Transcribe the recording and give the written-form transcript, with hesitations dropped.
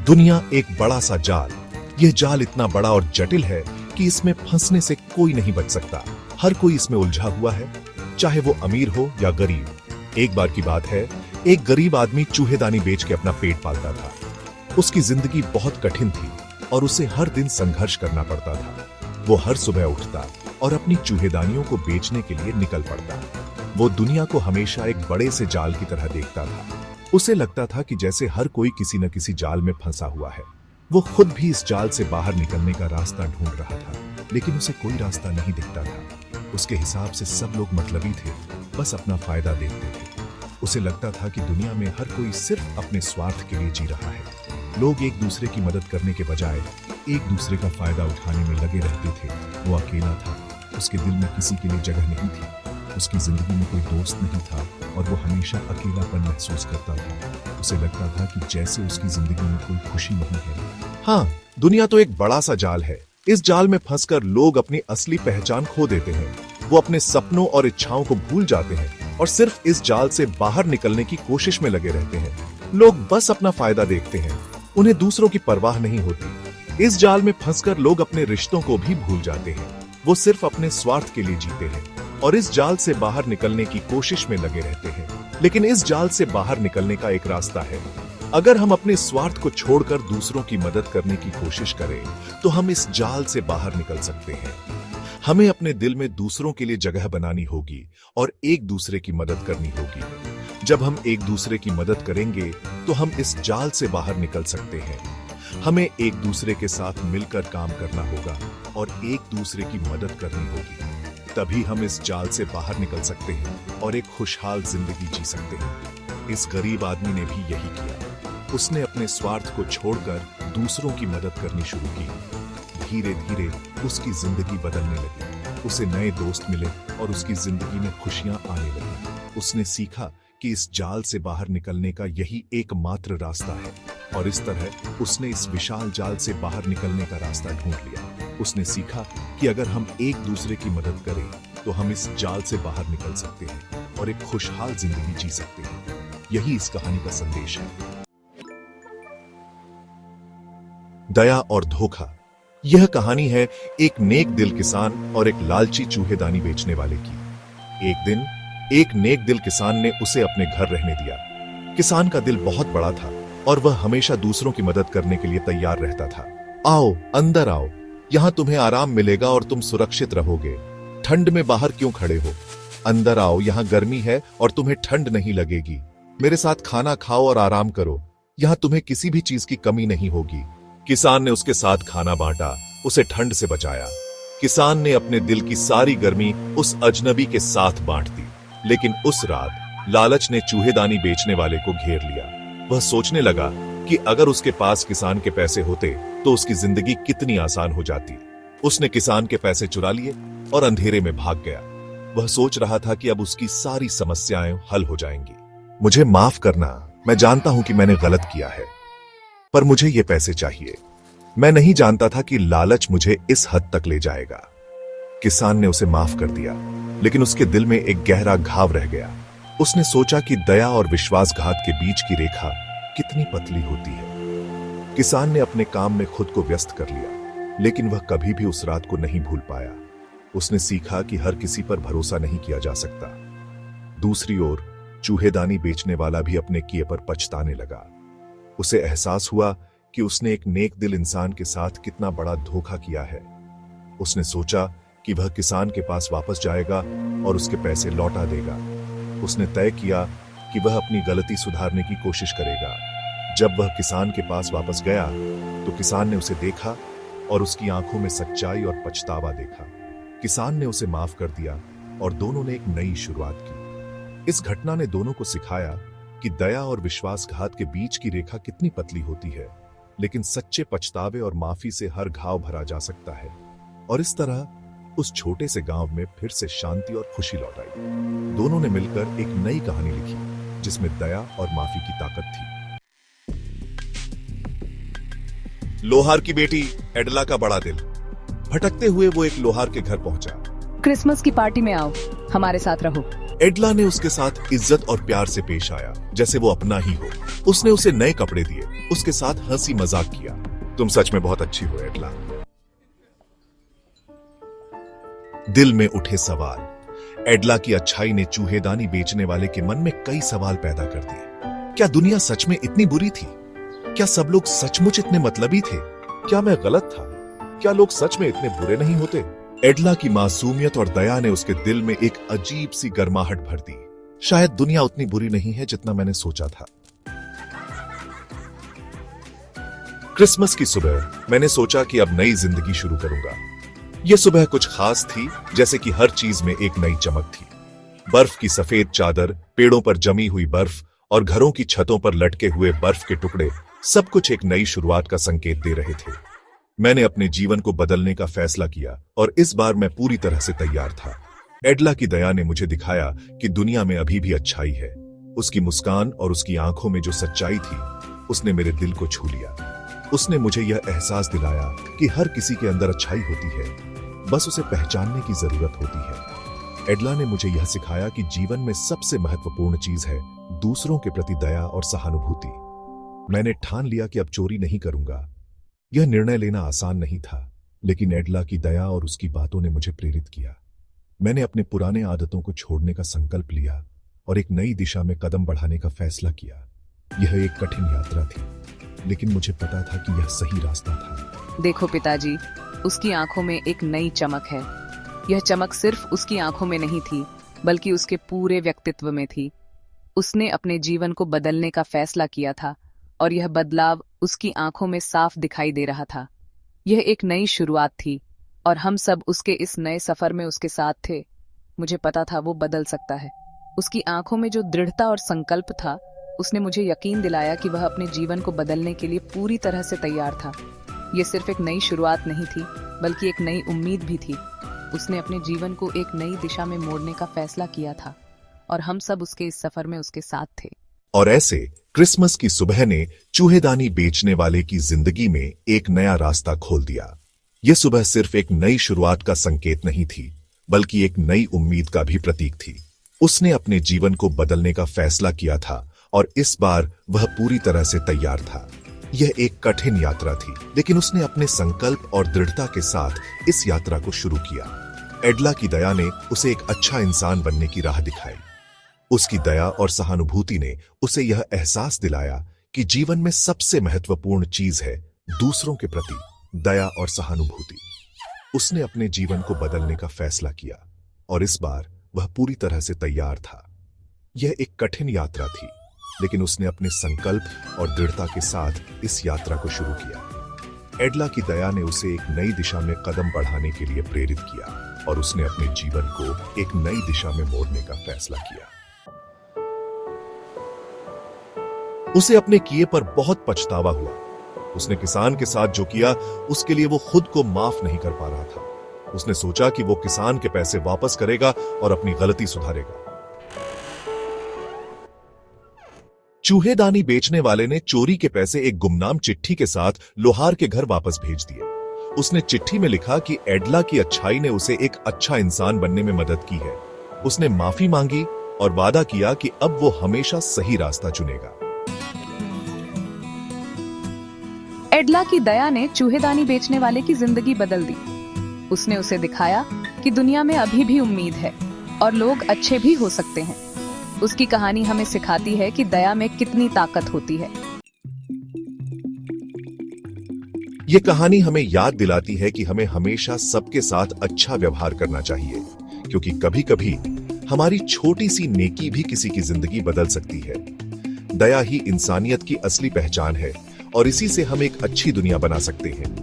दुनिया एक बड़ा सा जाल। यह जाल इतना बड़ा और जटिल है कि इसमें फंसने से कोई नहीं बच सकता। हर कोई इसमें उलझा हुआ है, चाहे वो अमीर हो या गरीब। एक बार की बात है, एक गरीब आदमी चूहेदानी बेच के अपना पेट पालता था। उसकी जिंदगी बहुत कठिन थी और उसे हर दिन संघर्ष करना पड़ता था। वो हर सुबह उठता और अपनी चूहेदानियों को बेचने के लिए निकल पड़ता। वो दुनिया को हमेशा एक बड़े से जाल की तरह देखता था। उसे लगता था कि जैसे हर कोई किसी न किसी जाल में फंसा हुआ है। वो खुद भी इस जाल से बाहर निकलने का रास्ता ढूंढ रहा था, लेकिन उसे कोई रास्ता नहीं दिखता था। उसके हिसाब से सब लोग मतलबी थे, बस अपना फायदा देखते थे। उसे लगता था कि दुनिया में हर कोई सिर्फ अपने स्वार्थ के लिए जी रहा है। लोग एक दूसरे की मदद करने के बजाय एक दूसरे का फायदा उठाने में लगे रहते थे। वो अकेला था, उसके दिल में किसी के लिए जगह नहीं थी। उसकी जिंदगी में कोई दोस्त नहीं था और वो हमेशा अकेलापन महसूस करता था। उसे लगता था कि जैसे उसकी जिंदगी में कोई खुशी नहीं है। हाँ, दुनिया तो एक बड़ा सा जाल है। इस जाल में फंसकर लोग अपनी असली पहचान खो देते हैं। वो अपने सपनों और इच्छाओं को भूल जाते हैं और सिर्फ इस जाल से बाहर निकलने की कोशिश में लगे रहते हैं। लोग बस अपना फायदा देखते हैं, उन्हें दूसरों की परवाह नहीं होती। इस जाल में फंसकर लोग अपने रिश्तों को भी भूल जाते हैं। वो सिर्फ अपने स्वार्थ के लिए जीते हैं और इस जाल से बाहर निकलने की कोशिश में लगे रहते हैं। लेकिन इस जाल से बाहर निकलने का एक रास्ता है। अगर हम अपने स्वार्थ को छोड़कर दूसरों की मदद करने की कोशिश करें, तो हम इस जाल से बाहर निकल सकते हैं। हमें अपने दिल में दूसरों के लिए जगह बनानी होगी और एक दूसरे की मदद करनी होगी। जब हम एक दूसरे की मदद करेंगे, तो हम इस जाल से बाहर निकल सकते हैं। हमें एक दूसरे के साथ मिलकर काम करना होगा और एक दूसरे की मदद करनी होगी। तभी हम इस जाल से बाहर निकल सकते हैं और एक खुशहाल जिंदगी जी सकते हैं। इस गरीब आदमी ने भी यही किया। उसने अपने स्वार्थ को छोड़कर दूसरों की मदद करनी शुरू की। धीरे धीरे उसकी जिंदगी बदलने लगी। उसे नए दोस्त मिले और उसकी जिंदगी में खुशियां आने लगी। उसने सीखा कि इस जाल से बाहर निकलने का यही एकमात्र रास्ता है और इस तरह उसने इस विशाल जाल से बाहर निकलने का रास्ता ढूंढ लिया। उसने सीखा कि अगर हम एक दूसरे की मदद करें, तो हम इस जाल से बाहर निकल सकते हैं और एक खुशहाल जिंदगी जी सकते हैं। यही इस कहानी का संदेश है। दया और धोखा। यह कहानी है एक नेक दिल किसान और एक लालची चूहेदानी बेचने वाले की। एक दिन एक नेक दिल किसान ने उसे अपने घर रहने दिया। किसान का दिल बहुत बड़ा था और वह हमेशा दूसरों की मदद करने के लिए तैयार रहता था। आओ, अंदर आओ, यहाँ तुम्हें आराम मिलेगा और तुम सुरक्षित रहोगे। ठंड में बाहर क्यों खड़े हो? अंदर आओ, यहाँ गर्मी है और तुम्हें ठंड नहीं लगेगी। मेरे साथ खाना खाओ और आराम करो, यहाँ तुम्हें किसी भी चीज की कमी नहीं होगी। किसान ने उसके साथ खाना बांटा, उसे ठंड से बचाया। किसान ने अपने दिल की सारी गर्मी उस अजनबी के साथ बांट दी। लेकिन उस रात लालच ने चूहेदानी बेचने वाले को घेर लिया। वह सोचने लगा कि अगर उसके पास किसान के पैसे होते तो उसकी जिंदगी कितनी आसान हो जाती। उसने किसान के पैसे चुरा लिए और अंधेरे में भाग गया। वह सोच रहा था कि अब उसकी सारी समस्याएं हल हो जाएंगी। मुझे माफ करना, मैं जानता हूं कि मैंने गलत किया है, पर मुझे ये पैसे चाहिए। मैं नहीं जानता था कि लालच मुझे इस हद तक ले जाएगा। किसान ने उसे माफ कर दिया, लेकिन उसके दिल में एक गहरा घाव रह गया। उसने सोचा कि दया और विश्वासघात के बीच की रेखा कितनी पतली होती है। किसान ने अपने काम में खुद को व्यस्त कर लिया, लेकिन वह कभी भी उस रात को नहीं भूल पाया। उसने सीखा कि हर किसी पर भरोसा नहीं किया जा सकता। दूसरी ओर चूहेदानी बेचने वाला भी अपने किए पर पछताने लगा। उसे एहसास हुआ कि उसने एक नेक दिल इंसान के साथ कितना बड़ा धोखा किया है। उसने सोचा कि वह किसान के पास वापस जाएगा और उसके पैसे लौटा देगा। उसने तय किया कि वह अपनी गलती सुधारने की कोशिश करेगा। जब वह किसान के पास वापस गया, तो किसान ने उसे देखा और उसकी आंखों में सच्चाई और पछतावा देखा। किसान ने उसे माफ कर दिया और दोनों ने एक नई शुरुआत की। इस घटना ने दोनों को सिखाया कि दया और विश्वासघात के बीच की रेखा कितनी पतली होती है, लेकिन सच्चे पछतावे और माफी से हर घाव भरा जा सकता है। और इस तरह उस छोटे से गांव में फिर से शांति और खुशी लौट आई। दोनों ने मिलकर एक नई कहानी लिखी, जिसमें दया और माफी की ताकत थी। लोहार की बेटी एडला का बड़ा दिल। भटकते हुए वो एक लोहार के घर पहुंचा। क्रिसमस की पार्टी में आओ, हमारे साथ रहो। एडला ने उसके साथ इज्जत और प्यार से पेश आया, जैसे वो अपना ही हो। उसने उसे नए कपड़े दिए, उसके साथ हंसी मजाक किया। तुम सच में बहुत अच्छी हो एडला। दिल में उठे सवाल। एडला की अच्छाई ने चूहेदानी बेचने वाले के मन में कई सवाल पैदा कर दिए। क्या दुनिया सच में इतनी बुरी थी? क्या सब लोग सचमुच इतने मतलबी थे? क्या मैं गलत था? क्या लोग सच में इतने बुरे नहीं होते? एडला की मासूमियत और दया ने उसके दिल में एक अजीब सी गर्माहट भर दी। शायद दुनिया उतनी बुरी नहीं है जितना मैंने सोचा था। क्रिसमस की सुबह मैंने सोचा कि अब नई जिंदगी शुरू करूंगा। यह सुबह कुछ खास थी, जैसे कि हर चीज में एक नई चमक थी। बर्फ की सफेद चादर, पेड़ों पर जमी हुई बर्फ और घरों की छतों पर लटके हुए बर्फ के टुकड़े, सब कुछ एक नई शुरुआत का संकेत दे रहे थे। मैंने अपने जीवन को बदलने का फैसला किया और इस बार मैं पूरी तरह से तैयार था। एडला की दया ने मुझे दिखाया कि दुनिया में अभी भी अच्छाई है। उसकी मुस्कान और उसकी आंखों में जो सच्चाई थी, उसने मेरे दिल को छू लिया। उसने मुझे यह एहसास दिलाया कि हर किसी के अंदर अच्छाई होती है, बस उसे पहचानने की जरूरत होती है। एडला ने मुझे यह सिखाया कि जीवन में सबसे महत्वपूर्ण चीज है दूसरों के प्रति दया और सहानुभूति। मैंने ठान लिया कि अब चोरी नहीं करूंगा। यह निर्णय लेना आसान नहीं था, लेकिन एडला की दया और उसकी बातों ने मुझे प्रेरित किया। मैंने अपने पुराने आदतों को छोड़ने का संकल्प लिया और एक नई दिशा में कदम बढ़ाने का फैसला किया। यह एक कठिन यात्रा थी, लेकिन मुझे पता था कि यह सही रास्ता था। देखो पिताजी, उसकी आंखों में एक नई चमक है। यह चमक सिर्फ उसकी आंखों में नहीं थी, बल्कि उसके पूरे व्यक्तित्व में थी। उसने अपने जीवन को बदलने का फैसला किया था और यह बदलाव उसकी आंखों में साफ दिखाई दे रहा था। यह एक नई शुरुआत थी और हम सब उसके इस नए सफर में उसके साथ थे। मुझे पता था वो बदल सकता है। उसकी आंखों में जो दृढ़ता और संकल्प था, उसने मुझे यकीन दिलाया कि वह अपने जीवन को बदलने के लिए पूरी तरह से तैयार था। यह सिर्फ एक नई शुरुआत नहीं थी, बल्कि एक नई उम्मीद भी थी। उसने अपने जीवन को एक नई दिशा में मोड़ने का फैसला किया था और हम सब उसके इस सफर में उसके साथ थे। और ऐसे क्रिसमस की सुबह ने चूहेदानी बेचने वाले की जिंदगी में एक नया रास्ता खोल दिया। यह सुबह सिर्फ एक नई शुरुआत का संकेत नहीं थी, बल्कि एक नई उम्मीद का भी प्रतीक थी। उसने अपने जीवन को बदलने का फैसला किया था और इस बार वह पूरी तरह से तैयार था। यह एक कठिन यात्रा थी, लेकिन उसने अपने संकल्प और दृढ़ता के साथ इस यात्रा को शुरू किया। एडला की दया ने उसे एक अच्छा इंसान बनने की राह दिखाई। उसकी दया और सहानुभूति ने उसे यह एहसास दिलाया कि जीवन में सबसे महत्वपूर्ण चीज है दूसरों के प्रति दया और सहानुभूति। उसने अपने जीवन को बदलने का फैसला किया और इस बार वह पूरी तरह से तैयार था। यह एक कठिन यात्रा थी, लेकिन उसने अपने संकल्प और दृढ़ता के साथ इस यात्रा को शुरू किया। एडला की दया ने उसे एक नई दिशा में कदम बढ़ाने के लिए प्रेरित किया और उसने अपने जीवन को एक नई दिशा में मोड़ने का फैसला किया। उसे अपने किए पर बहुत पछतावा हुआ। उसने किसान के साथ जो किया, उसके लिए वो खुद को माफ नहीं कर पा रहा था। उसने सोचा कि वो किसान के पैसे वापस करेगा और अपनी गलती सुधारेगा। चूहेदानी बेचने वाले ने चोरी के पैसे एक गुमनाम चिट्ठी के साथ लोहार के घर वापस भेज दिए। उसने चिट्ठी में लिखा कि एडला की अच्छाई ने उसे एक अच्छा इंसान बनने में मदद की है। उसने माफी मांगी और वादा किया कि अब वो हमेशा सही रास्ता चुनेगा। एडला की दया ने चूहेदानी बेचने वाले की जिंदगी बदल दी। उसने उसे दिखाया कि दुनिया में अभी भी उम्मीद है और लोग अच्छे भी हो सकते हैं। उसकी कहानी हमें सिखाती है कि दया में कितनी ताकत होती है। ये कहानी हमें याद दिलाती है कि हमें हमेशा सबके साथ अच्छा व्यवहार करना चाहिए, क्योंकि कभी-कभी हमारी छोटी सी नेकी भी किसी की जिंदगी बदल सकती है। दया ही इंसानियत की असली पहचान है और इसी से हम एक अच्छी दुनिया बना सकते हैं।